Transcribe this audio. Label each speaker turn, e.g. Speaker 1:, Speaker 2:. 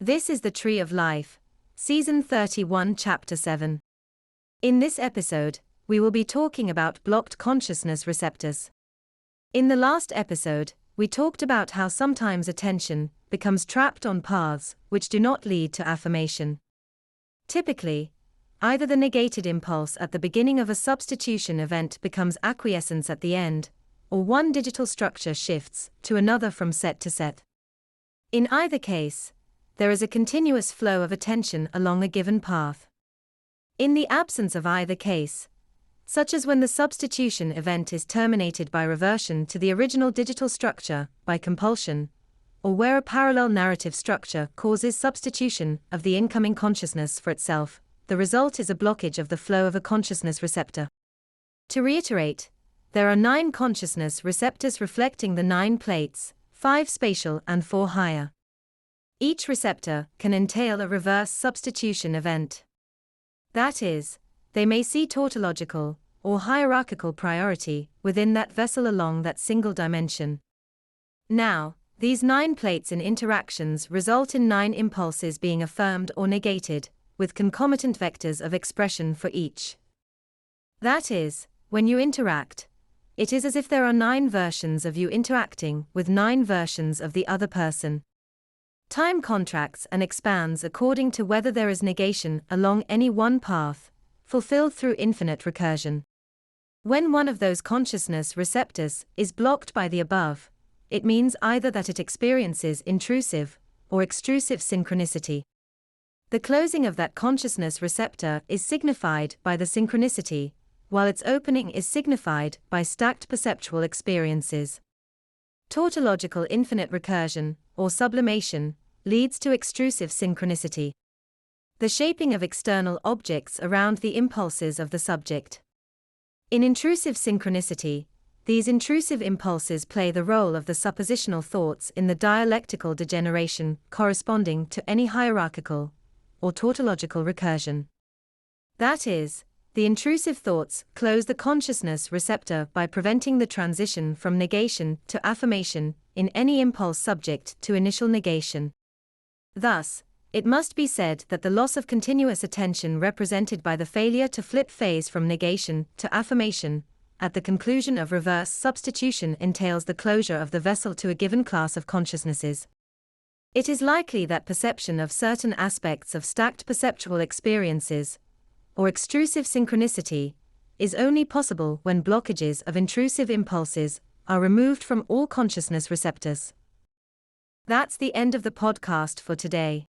Speaker 1: This is the Tree of Life, Season 31, Chapter 7. In this episode, we will be talking about blocked consciousness receptors. In the last episode, we talked about how sometimes attention becomes trapped on paths which do not lead to affirmation. Typically, either the negated impulse at the beginning of a substitution event becomes acquiescence at the end, or one digital structure shifts to another from set to set. In either case, there is a continuous flow of attention along a given path. In the absence of either case, such as when the substitution event is terminated by reversion to the original digital structure by compulsion, or where a parallel narrative structure causes substitution of the incoming consciousness for itself, the result is a blockage of the flow of a consciousness receptor. To reiterate, there are 9 consciousness receptors reflecting the 9 plates, 5 spatial and 4 higher. Each receptor can entail a reverse substitution event. That is, they may see tautological or hierarchical priority within that vessel along that single dimension. Now, these 9 plates in interactions result in 9 impulses being affirmed or negated, with concomitant vectors of expression for each. That is, when you interact, it is as if there are 9 versions of you interacting with 9 versions of the other person. Time contracts and expands according to whether there is negation along any one path, fulfilled through infinite recursion. When one of those consciousness receptors is blocked by the above, it means either that it experiences intrusive or extrusive synchronicity. The closing of that consciousness receptor is signified by the synchronicity, while its opening is signified by stacked perceptual experiences. Tautological infinite recursion, or sublimation, leads to extrusive synchronicity. The shaping of external objects around the impulses of the subject. In intrusive synchronicity, these intrusive impulses play the role of the suppositional thoughts in the dialectical degeneration corresponding to any hierarchical or tautological recursion. That is, the intrusive thoughts close the consciousness receptor by preventing the transition from negation to affirmation in any impulse subject to initial negation. Thus, it must be said that the loss of continuous attention represented by the failure to flip phase from negation to affirmation at the conclusion of reverse substitution entails the closure of the vessel to a given class of consciousnesses. It is likely that perception of certain aspects of stacked perceptual experiences, or extrusive synchronicity, is only possible when blockages of intrusive impulses are removed from all consciousness receptors. That's the end of the podcast for today.